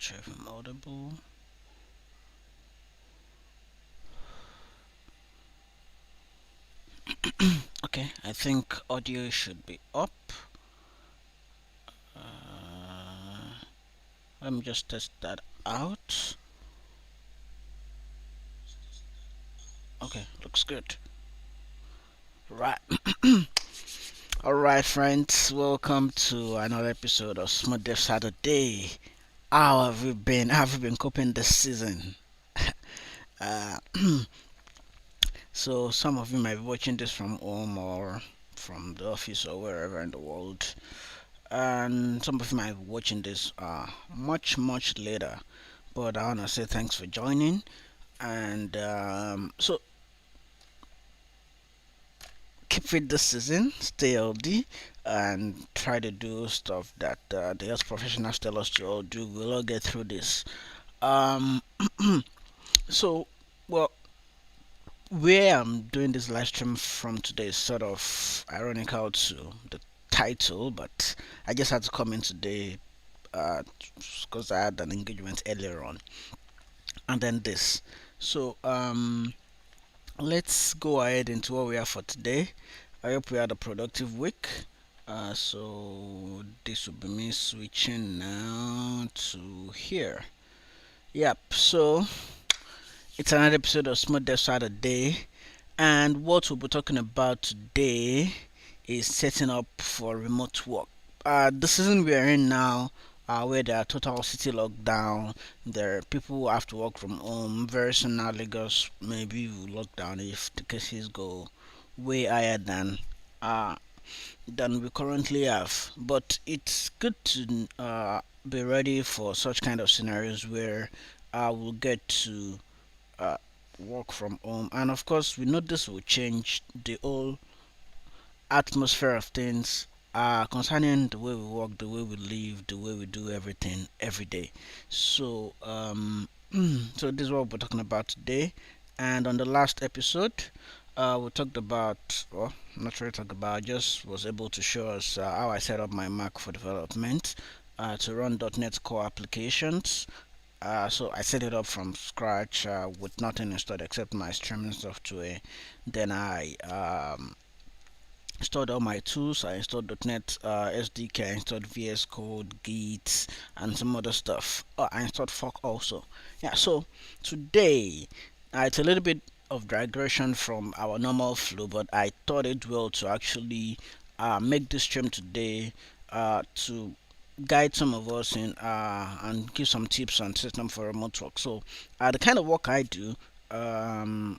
sure if I'm audible. Okay, I think audio should be up. Let me just test that out. Okay, looks good. Right. All right, friends. Welcome to another episode of Smooth Dev Saturday. How have you been? How have you been coping this season? Uh, so some of you might be watching this from home or from the office or wherever in the world, and some of you might be watching this much later. But I wanna say thanks for joining, and so keep fit this season, stay healthy, and try to do stuff that the health professionals tell us to all do. We'll all get through this. Um, so, well, where I'm doing this live stream from today is sort of ironical to the title, but I just had to come in today because I had an engagement earlier on, and then this. So, let's go ahead into what we have for today. I hope we had a productive week. So this will be me switching now to here. Yep. So it's another episode of Smooth Dev Saturday, and what we'll be talking about today is setting up for remote work. The season we are in now, where there are total city lockdown, there are people who have to work from home. Very soon now, Lagos maybe will lock down if the cases go way higher uh, than we currently have. But it's good to be ready for such kind of scenarios where we'll get to uh, work from home. And of course, we know this will change the whole atmosphere of things concerning the way we work, the way we live, the way we do everything every day. So, so this is what we're talking about today. And on the last episode, we talked about, well, I'm not sure talked about, I just was able to show us how I set up my Mac for development to run .NET Core applications. So I set it up from scratch with nothing installed except my streaming software. Then I installed all my tools. I installed .NET SDK, I installed VS Code, Git, and some other stuff. Oh, I installed Fork also. Yeah. So today, it's a little bit of digression from our normal flow, but I thought it well to actually make this stream today to guide some of us in and give some tips on system for remote work. So the kind of work I do,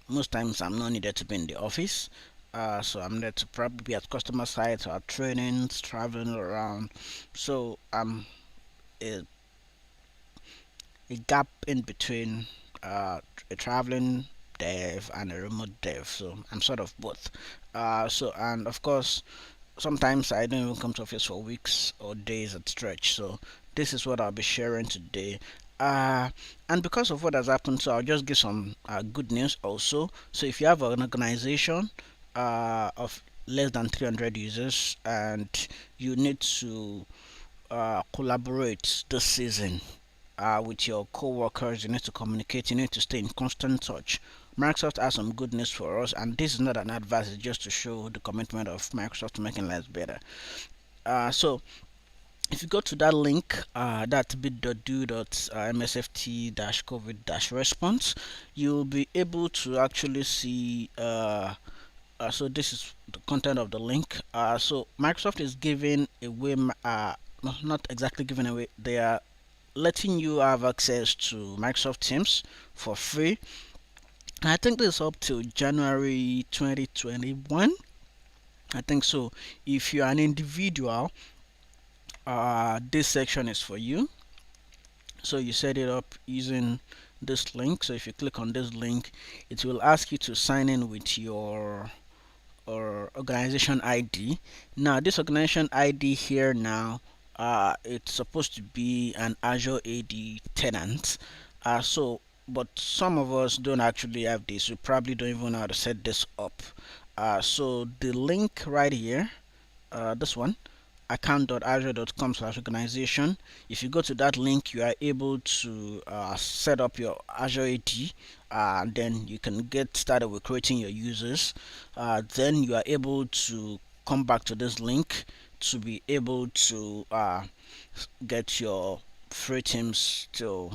most times I'm not needed to be in the office. So I'm there to probably be at customer sites or trainings, traveling around. So I'm a, a gap in between a traveling dev and a remote dev. So I'm sort of both. So and of course sometimes I don't even come to office for weeks or days at stretch. So this is what I'll be sharing today. Uh, and because of what has happened, so I'll just give some good news also. So if you have an organization of less than 300 users and you need to collaborate this season with your co-workers, you need to communicate, you need to stay in constant touch. Microsoft has some good news for us, and this is not an advice, it's just to show the commitment of Microsoft to making lives better. So if you go to that link, that's bit.do.msft-covid-response, you'll be able to actually see. So this is the content of the link. So Microsoft is giving away, no, not exactly giving away. They are letting you have access to Microsoft Teams for free. And I think this is up to January 2021. I think so. If you're an individual, this section is for you. So you set it up using this link. So if you click on this link, it will ask you to sign in with your or organization ID. Now this organization ID here now it's supposed to be an Azure AD tenant. So but some of us don't actually have this. We probably don't even know how to set this up. So the link right here, this one, account.azure.com/organization. If you go to that link, you are able to set up your Azure AD, and then you can get started with creating your users. Then you are able to come back to this link to be able to get your free teams to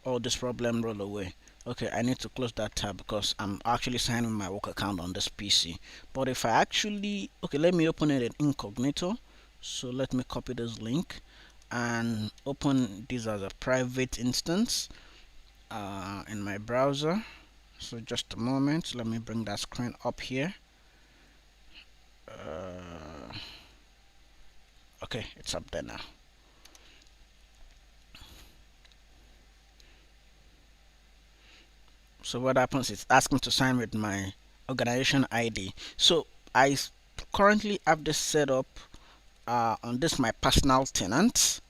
all this problem roll away. Okay, I need to close that tab because I'm actually signing my work account on this PC. But if I actually, okay, let me open it in incognito. So let me copy this link and open this as a private instance in my browser. So just a moment, let me bring that screen up here. Okay, it's up there now. So what happens is ask me to sign with my organization ID. So I currently have this set up on this my personal tenant.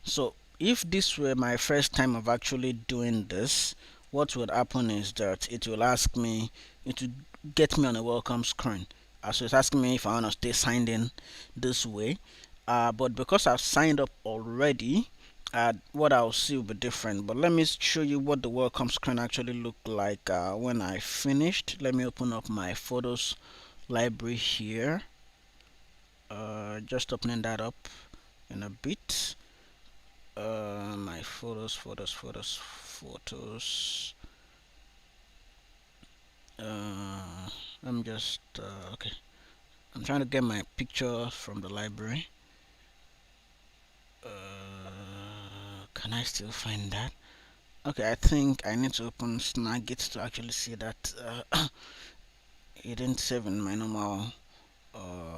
So if this were my first time of actually doing this, what would happen is that it will ask me, it will get me on a welcome screen. So it's asking me if I want to stay signed in this way. But because I've signed up already, what I'll see will be different. But let me show you what the welcome screen actually looked like when I finished. Let me open up my photos library here. Just opening that up in a bit. My photos. I'm just okay. I'm trying to get my picture from the library. Can I still find that? Okay, I think I need to open Snagit to actually see that it didn't save in my normal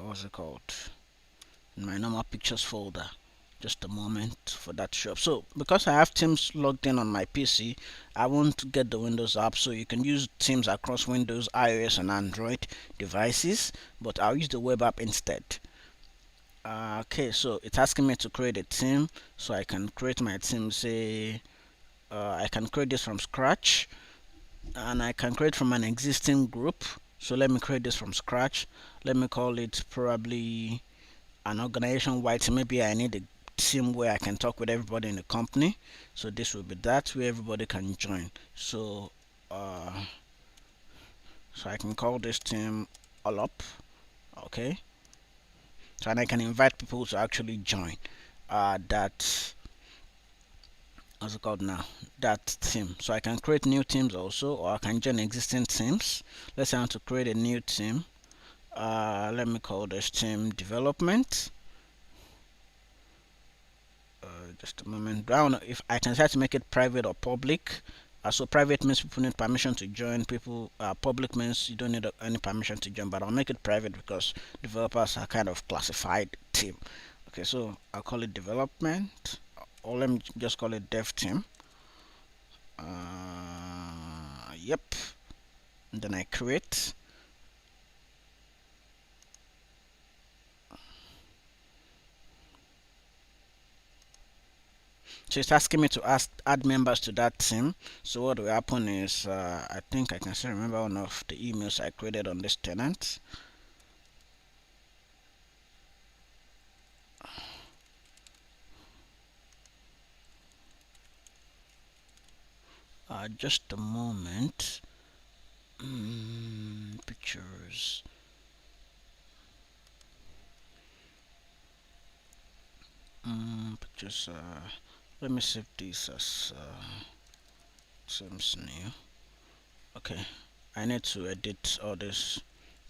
what's it called? In my normal pictures folder. Just a moment for that to show up. So because I have Teams logged in on my PC, I won't get the Windows app. So you can use Teams across Windows, iOS, and Android devices, but I'll use the web app instead. Okay, so it's asking me to create a team, so I can create my team. Say I can create this from scratch, and I can create from an existing group. So let me create this from scratch. Let me call it probably an organization wide team. Maybe I need a team where I can talk with everybody in the company. So this will be that where everybody can join. So so I can call this team all up. Okay. So and I can invite people to actually join that what's it called now, that team. So I can create new teams also, or I can join existing teams. Let's say I want to create a new team. Let me call this team development. Just a moment. I don't know if I can try to make it private or public. So private means people need permission to join. Public means you don't need any permission to join. But I'll make it private because developers are kind of classified team. Okay, so I'll call it development, or let me just call it dev team. Yep. And then I create. So it's asking me to add members to that team. So what will happen is, I think I can still remember one of the emails I created on this tenant. Just a moment. Pictures. Pictures. Let me save this as seems new. Okay, I need to edit all this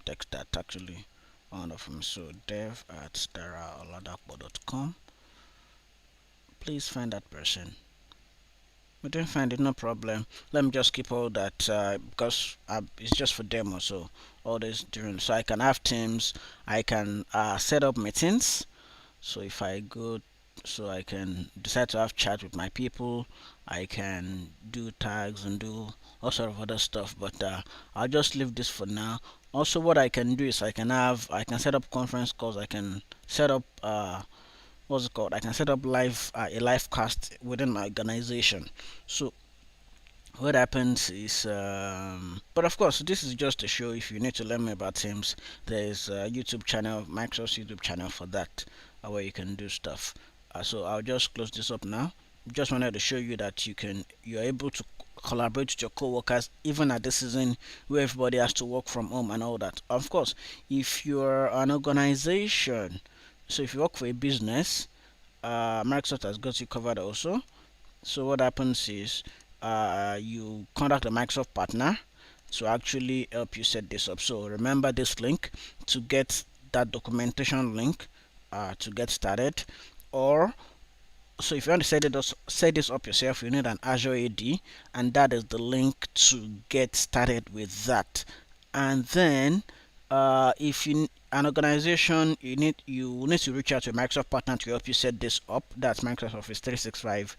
text that actually one of them. So dev@daraoladakbo.com. Please find that person. We didn't find it, no problem. Let me just keep all that because it's just for demo. So all this during, so I can have teams. I can set up meetings. So if I go, so I can decide to have chat with my people. I can do tags and do all sort of other stuff. But I'll just leave this for now. Also, what I can do is I can set up conference calls. I can set up what's it called? I can set up a live cast within my organization. So what happens is, but of course, this is just a show. If you need to learn more about Teams, there's a YouTube channel, Microsoft's YouTube channel for that, where you can do stuff. So I'll just close this up now. Just wanted to show you that you're able to collaborate with your coworkers even at this season where everybody has to work from home and all that. Of course, if you're an organization, so if you work for a business, Microsoft has got you covered also. So what happens is, you contact a Microsoft partner to actually help you set this up. So remember this link to get that documentation link to get started. Or so if you want to set this up yourself, you need an Azure AD, and that is the link to get started with that. And then, if you an organization, you need to reach out to a Microsoft partner to help you set this up. That's Microsoft Office 365.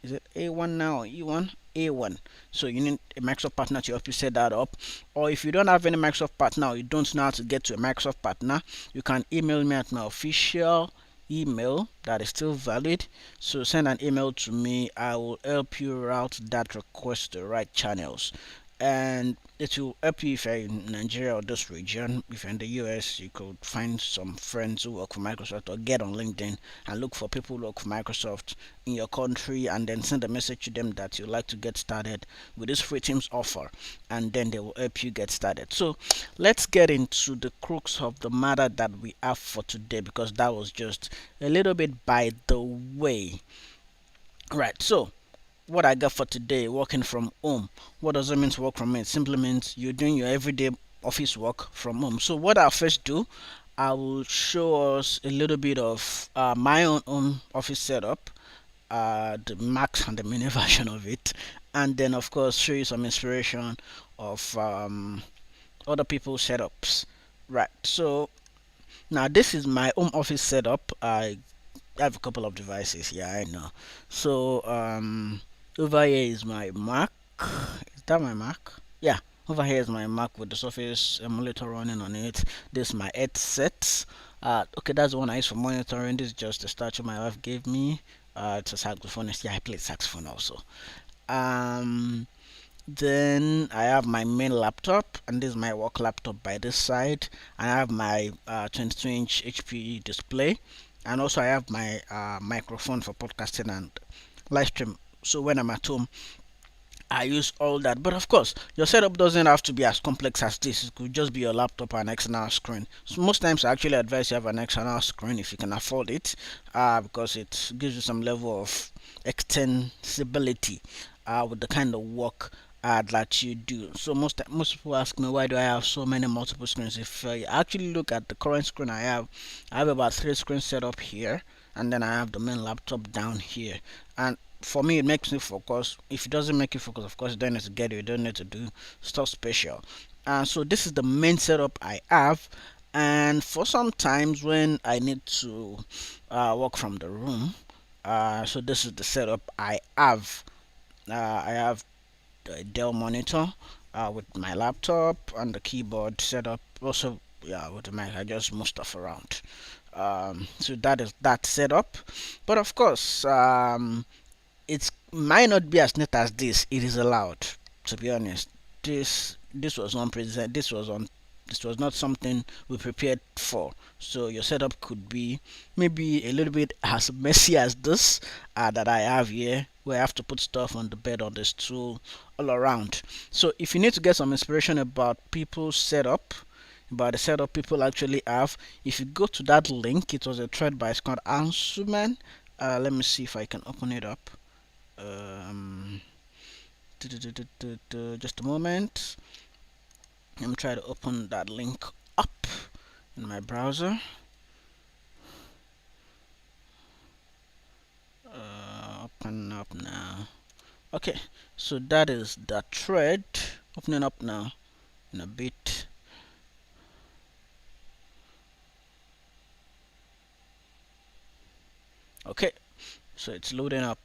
Is it A1 now? E1? A1. So you need a Microsoft partner to help you set that up. Or if you don't have any Microsoft partner, or you don't know how to get to a Microsoft partner, you can email me at my official email that is still valid. So send an email to me. I will help you route that request to the right channels, and it will help you if you're in Nigeria or this region. If you're in the US, you could find some friends who work for Microsoft, or get on LinkedIn and look for people who work for Microsoft in your country, and then send a message to them that you'd like to get started with this free Teams offer, and then they will help you get started. So let's get into the crux of the matter that we have for today, because that was just a little bit by the way. Right, so what I got for today, working from home. What does it mean to work from home? It simply means you're doing your everyday office work from home. So what I'll first do, I will show us a little bit of my own home office setup, the max and the mini version of it, and then of course show you some inspiration of other people's setups. Right. So now this is my home office setup. I have a couple of devices. Yeah, I know. So over here is my Mac. Is that my Mac? Yeah. Over here is my Mac with the Surface emulator running on it. This is my headset. Okay, that's the one I use for monitoring. This is just a statue my wife gave me. It's a saxophonist. Yeah, I play saxophone also. Um, then I have my main laptop, and this is my work laptop by this side. I have my 22-inch HP display, and also I have my microphone for podcasting and live stream. So when I'm at home, I use all that. But of course, your setup doesn't have to be as complex as this. It could just be your laptop and external screen. So most times, I actually advise you have an external screen if you can afford it, because it gives you some level of extensibility with the kind of work that you do. So most people ask me, why do I have so many multiple screens? If you actually look at the current screen I have about three screens set up here, and then I have the main laptop down here. And for me, it makes me focus. If it doesn't make you focus, of course, you don't need to get it. You don't need to do stuff special. So this is the main setup I have. And for some times when I need to work from the room, so this is the setup I have. I have a Dell monitor with my laptop and the keyboard set up. Also, yeah, with the mic, I just move stuff around. So that is that setup. But of course, it might not be as neat as this. It is allowed, to be honest. This was on present. This was not something we prepared for. So your setup could be maybe a little bit as messy as this that I have here, where I have to put stuff on the bed, on the stool, all around. So if you need to get some inspiration about people's setup, about the setup people actually have, if you go to that link, it was a thread by Scott Ansuman. Let me see if I can open it up. Um, just a moment. Let me try to open that link up in my browser. Open up now. Okay, so that is the thread. Opening up now in a bit. Okay, so it's loading up.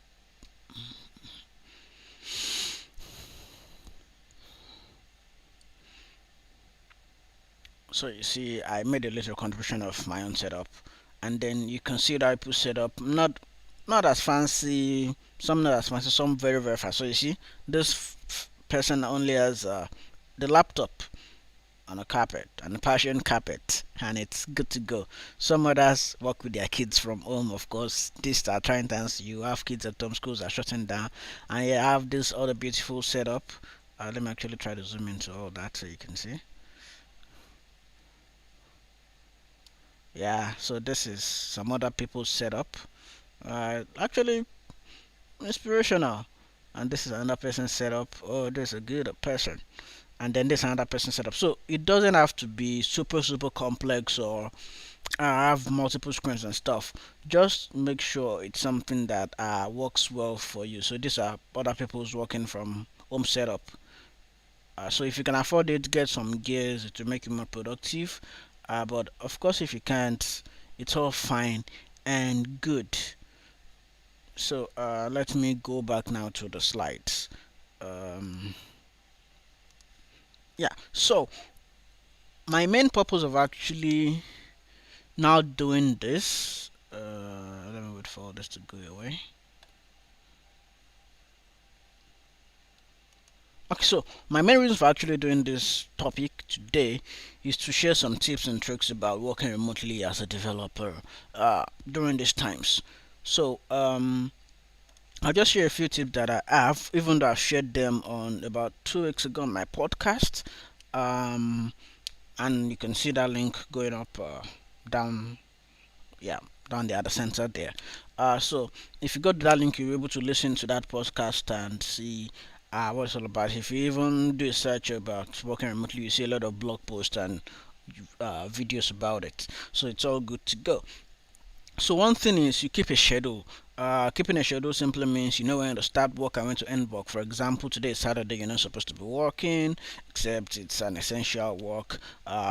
So you see, I made a little contribution of my own setup, and then you can see that I put setup not as fancy, some not as fancy, some very very fast. So you see, this person only has the laptop on a carpet, on a Persian carpet, and it's good to go. Some others work with their kids from home, of course. These are trying times. You have kids at home, schools are shutting down, and you have this other beautiful setup. Let me actually try to zoom into all that so you can see. Yeah, so this is some other people's setup. Actually, inspirational. And this is another person's setup. Oh, this is a good person. And then this another person's setup. So it doesn't have to be super complex or have multiple screens and stuff. Just make sure it's something that works well for you. So these are other people's working from home setup. So if you can afford it, get some gears to make you more productive. But of course, if you can't, it's all fine and good. So let me go back now to the slides. Um, yeah. So my main purpose of actually now doing this. Let me wait for all this to go away. Okay, so my main reason for actually doing this topic today is to share some tips and tricks about working remotely as a developer during these times. So I'll just share a few tips that I have, even though I shared them on about 2 weeks ago on my podcast. Um, and you can see that link going up down, yeah, down the other center there. So if you go to that link, you'll be able to listen to that podcast and see what it's all about. If you even do a search about working remotely, you see a lot of blog posts and videos about it. So it's all good to go. So one thing is you keep a schedule. Keeping a schedule simply means you know when to start work and when to end work. For example, today is Saturday, you're not supposed to be working, except it's an essential work.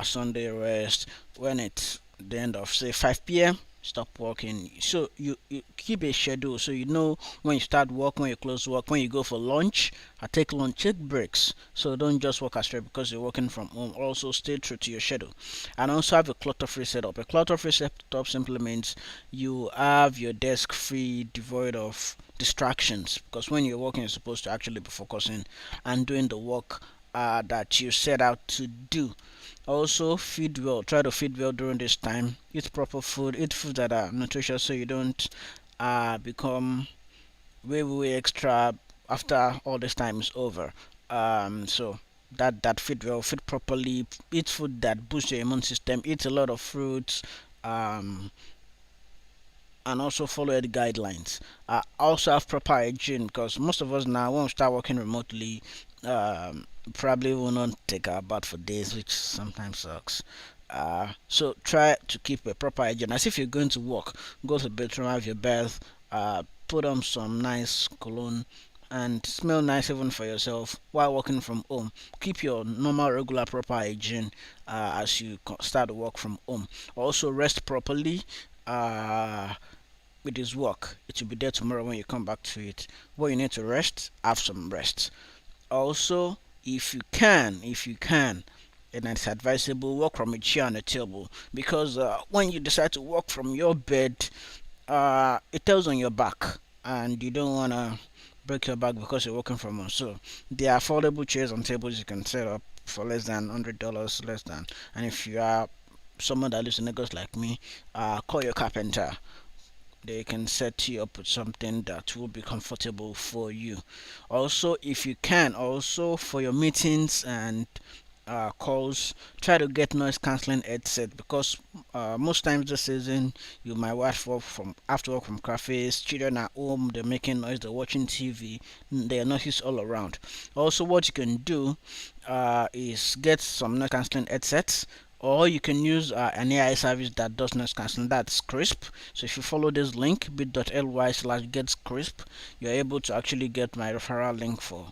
Sunday rest. When it's the end of say 5 p.m., stop working. So you keep a schedule so you know when you start work, when you close work, when you go for lunch. Take lunch, take breaks. So don't just work as straight because you're working from home. Also stay true to your schedule, and also have a clutter-free setup. A clutter-free setup simply means you have your desk free, devoid of distractions. Because when you're working, you're supposed to actually be focusing and doing the work that you set out to do. Also, feed well. Try to feed well during this time. Eat proper food. Eat food that are nutritious, so you don't become way extra after all this time is over. So that feed well, feed properly. Eat food that boosts your immune system. Eat a lot of fruits. Um, and also follow the guidelines. Also have proper hygiene because most of us now, when we start working remotely, probably will not take our bath for days, which sometimes sucks. So try to keep a proper hygiene. As if you're going to work, go to the bedroom, have your bath, put on some nice cologne, and smell nice even for yourself while working from home. Keep your normal, regular, proper hygiene as you start to work from home. Also, rest properly. Uh, with his work. It will be there tomorrow when you come back to it. When you need to rest, have some rest. Also, if you can, and it's advisable, work from a chair and a table because when you decide to work from your bed, it tells on your back, and you don't wanna break your back because you're working from home. So there are affordable chairs and tables you can set up for less than $100, less than. And if you are someone that lives in Lagos like me, call your carpenter. They can set you up with something that will be comfortable for you. Also, if you can, also for your meetings and calls, try to get noise cancelling headset because most times this season you might have to work from cafes. Children are home, they're making noise, they're watching TV, there are noises all around. Also, what you can do is get some noise cancelling headsets, or you can use an AI service that does noise cancelling. That's Crisp. So if you follow this link bit.ly/getscrisp, you're able to actually get my referral link for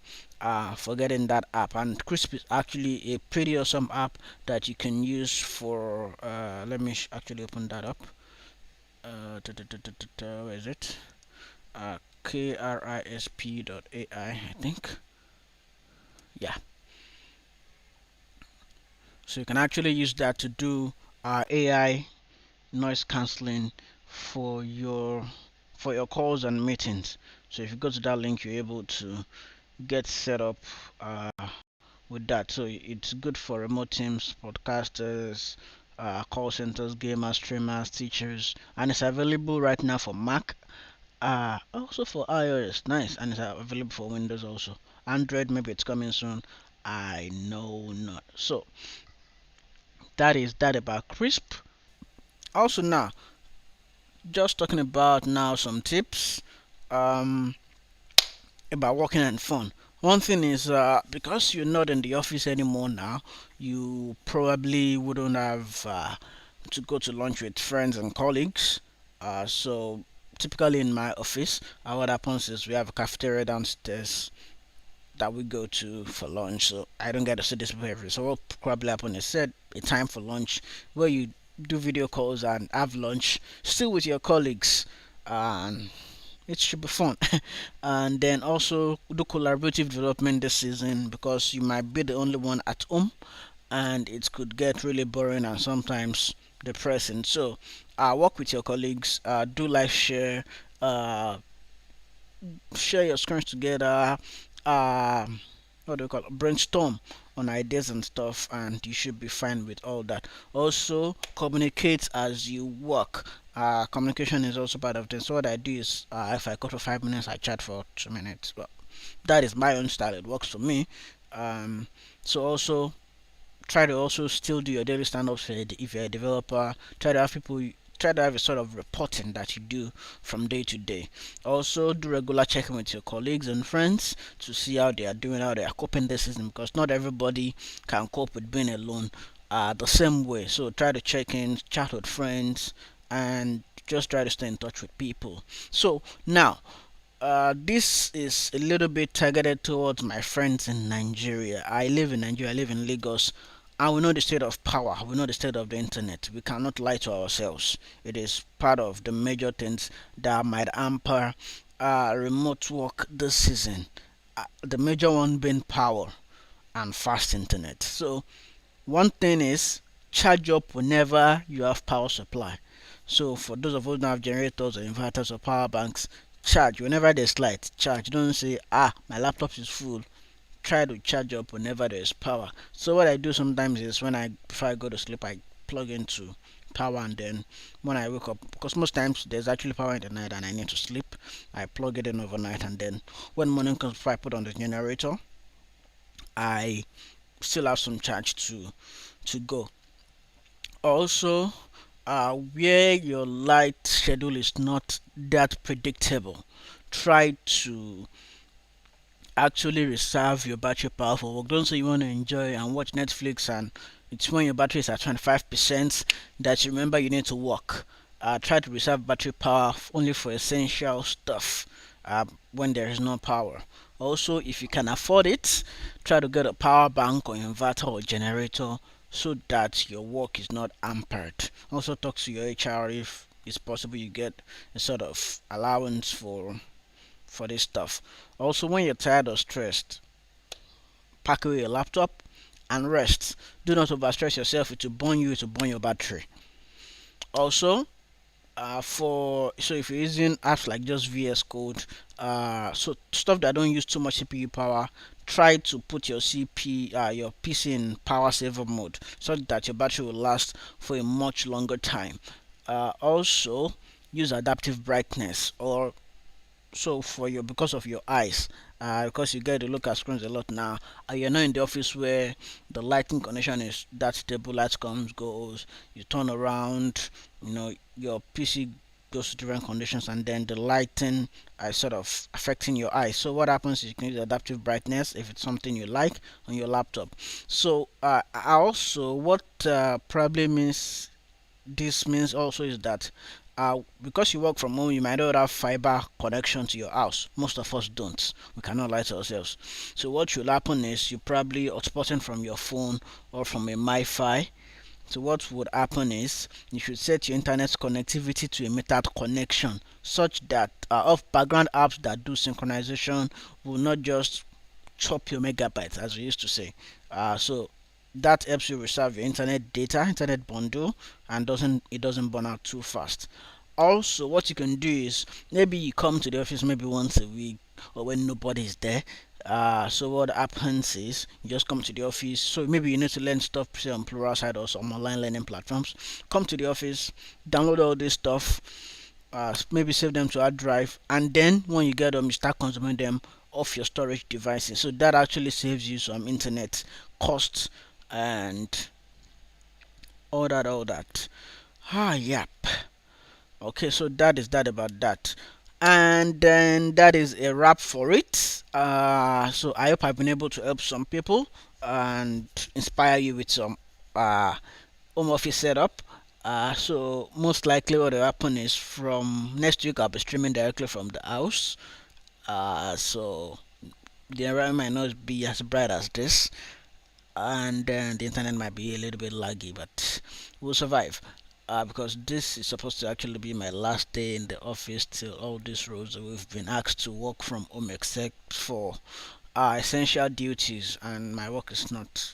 getting that app. And Crisp is actually a pretty awesome app that you can use for. Let me actually open that up. Where is it? KRISP.ai, I think. Yeah. So you can actually use that to do AI noise cancelling for your calls and meetings. So if you go to that link, you're able to get set up uh, with that. So it's good for remote teams, podcasters, call centers, gamers, streamers, teachers, and it's available right now for Mac. Also for iOS, nice, and it's available for Windows also. Android, maybe it's coming soon. I know not. So that is that about Crisp. Also now, just talking about now some tips um, about working and fun. One thing is because you're not in the office anymore now, you probably wouldn't have to go to lunch with friends and colleagues. So typically in my office, what happens is we have a cafeteria downstairs that we go to for lunch. So I don't get to see this people every. So what probably happen is set a time for lunch where you do video calls and have lunch still with your colleagues, and it should be fun. And then also do collaborative development this season because you might be the only one at home, and it could get really boring and sometimes depressing. So work with your colleagues, do live share, uh, share your screens together, what do you call it? Brainstorm on ideas and stuff, and you should be fine with all that. Also, communicate as you work. Communication is also part of this. So what I do is, if I go for 5 minutes, I chat for 2 minutes. Well, that is my own style. It works for me. Um, so also try to also still do your daily stand-ups if you're a developer. Try to have a sort of reporting that you do from day to day. Also do regular checking with your colleagues and friends to see how they are doing, how they are coping this season, because not everybody can cope with being alone the same way. So try to check in, chat with friends, and just try to stay in touch with people. So now this is a little bit targeted towards my friends in Nigeria. I live in Nigeria, I live in Lagos, and we know the state of power, we know the state of the internet. We cannot lie to ourselves. It is part of the major things that might hamper remote work this season. The major one being power and fast internet. So one thing is charge up whenever you have power supply. So for those of us who don't have generators or inverters or power banks, charge whenever there's light. Charge. Don't say my laptop is full. Try to charge up whenever there's power. So what I do sometimes is before I go to sleep, I plug into power, and then when I wake up, because most times there's actually power in the night and I need to sleep, I plug it in overnight, and then when morning comes, before I put on the generator, I still have some charge to go. Also, where your light schedule is not that predictable, try to actually reserve your battery power for work. Don't say you want to enjoy and watch Netflix, and it's when your battery is at 25% that you remember you need to work. Try to reserve battery power only for essential stuff when there is no power. Also, if you can afford it, try to get a power bank or inverter or generator so that your work is not hampered. Also, talk to your HR if it's possible you get a sort of allowance for this stuff. Also, when you're tired or stressed, pack away your laptop and rest. Do not overstress yourself, it will burn you, it will burn your battery. Also, for so if you're using apps like just VS Code, so stuff that don't use too much CPU power, try to put your PC in power saver mode so that your battery will last for a much longer time. Also, use adaptive brightness, or so for your because of your eyes, because you get to look at screens a lot now, you're not in the office where the lighting connection is that stable. Light comes, goes, you turn around, your PC goes to different conditions, and then the lighting is sort of affecting your eyes. So what happens is you can use adaptive brightness if it's something you like on your laptop. So I also what probably means this means also is that because you work from home, you might not have fiber connection to your house. Most of us don't. We cannot lie to ourselves. So what should happen is you probably hotspotting from your phone or from a MiFi. So what would happen is you should set your internet connectivity to a metered connection, such that of background apps that do synchronization will not just chop your megabytes, as we used to say. So that helps you reserve your internet data, internet bundle, and doesn't burn out too fast. Also, what you can do is maybe you come to the office maybe once a week or when nobody's there. So what happens is you just come to the office. So maybe you need to learn stuff say on Pluralsight or some online learning platforms. Come to the office, download all this stuff, maybe save them to hard drive, and then when you get them, you start consuming them off your storage devices. So that actually saves you some internet costs and all that. Yep. Okay, so that is that about that. And then that is a wrap for it. So I hope I've been able to help some people and inspire you with some home office setup. So most likely what will happen is from next week I'll be streaming directly from the house. So the environment might not be as bright as this, and then the internet might be a little bit laggy, but we'll survive. Because this is supposed to actually be my last day in the office till all these roles that we've been asked to work from home, except for essential duties, and my work is not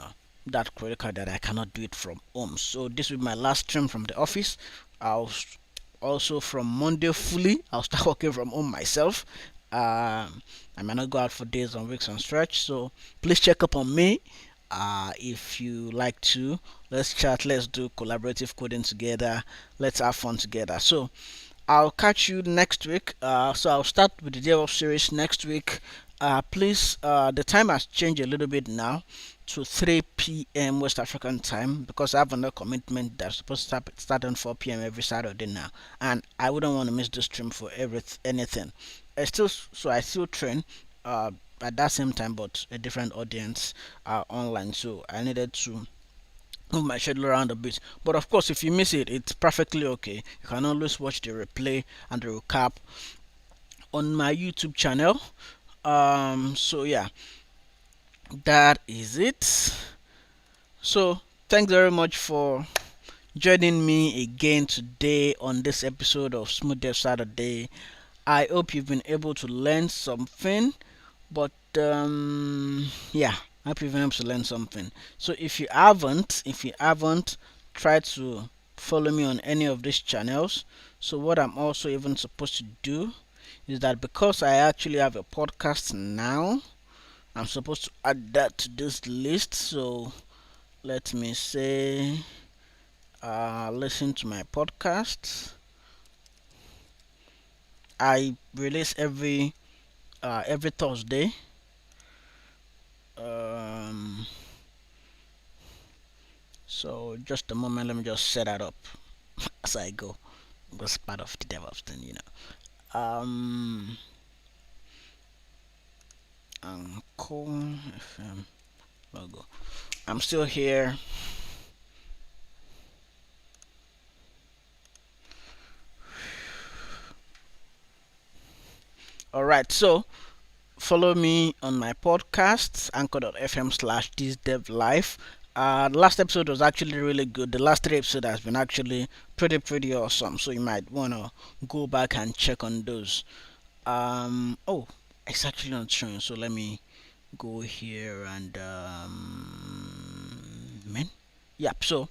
uh, that critical that I cannot do it from home. So this will be my last stream from the office. I'll also from Monday fully. I'll start working from home myself. I might not go out for days and weeks on stretch. So please check up on me. If you like to, let's chat. Let's do collaborative coding together. Let's have fun together. So I'll catch you next week. So I'll start with the DevOps series next week. Please, the time has changed a little bit now to 3 p.m. West African time because I have another commitment that's supposed to start on 4 p.m. every Saturday now, and I wouldn't want to miss the stream for anything. I still train at that same time, but a different audience online. So I needed to move my schedule around a bit. But of course, if you miss it, it's perfectly okay. You can always watch the replay and the recap on my YouTube channel. So yeah, that is it. So thanks very much for joining me again today on this episode of Smooth Dev Saturday. I hope you've been able to learn something, but yeah, I hope you've been able to learn something. So if you haven't, try to follow me on any of these channels. So what I'm also even supposed to do is that because I actually have a podcast now, I'm supposed to add that to this list. So let me say, listen to my podcasts. I release every Thursday. Um, so just a moment, let me just set that up as I go. That's part of the DevOps thing. Cool FM logo. I'm still here. All right, so follow me on my podcast, anchor.fm slash this dev life. The last episode was actually really good. The last three episodes has been actually pretty awesome. So you might wanna go back and check on those. Oh, it's actually not showing. So let me go here and man, yep. So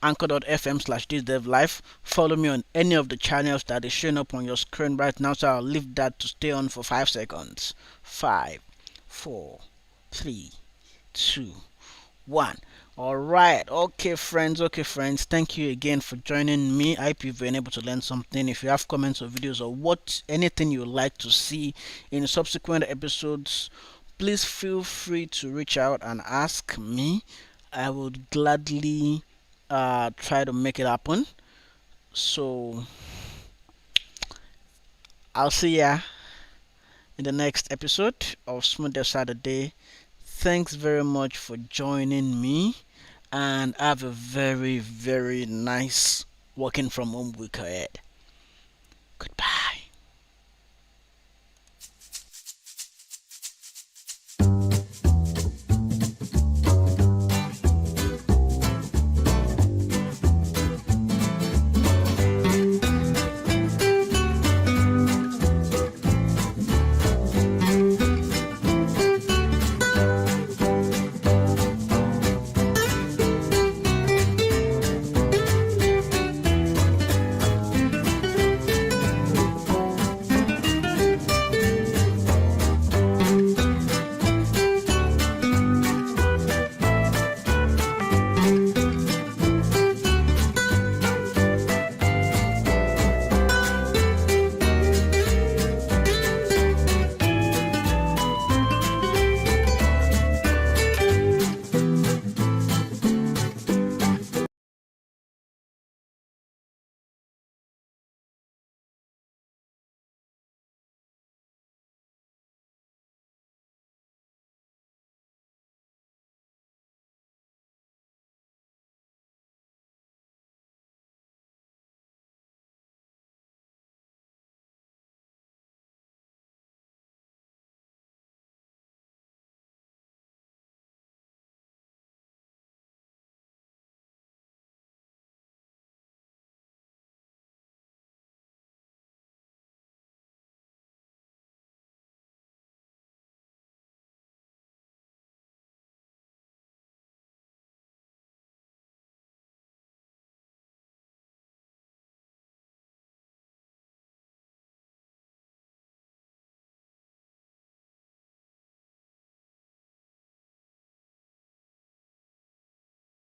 anchor.fm slash this dev life. Follow me on any of the channels that is showing up on your screen right now. So I'll leave that to stay on for 5 seconds. 5, 4, 3, 2, 1. Alright, okay friends, thank you again for joining me. I hope you've been able to learn something. If you have comments or videos or what anything you'd like to see in subsequent episodes, please feel free to reach out and ask me. I would gladly try to make it happen. So I'll see ya in the next episode of Smooth Dev Saturday. Thanks very much for joining me, and have a very nice working from home week ahead. Goodbye.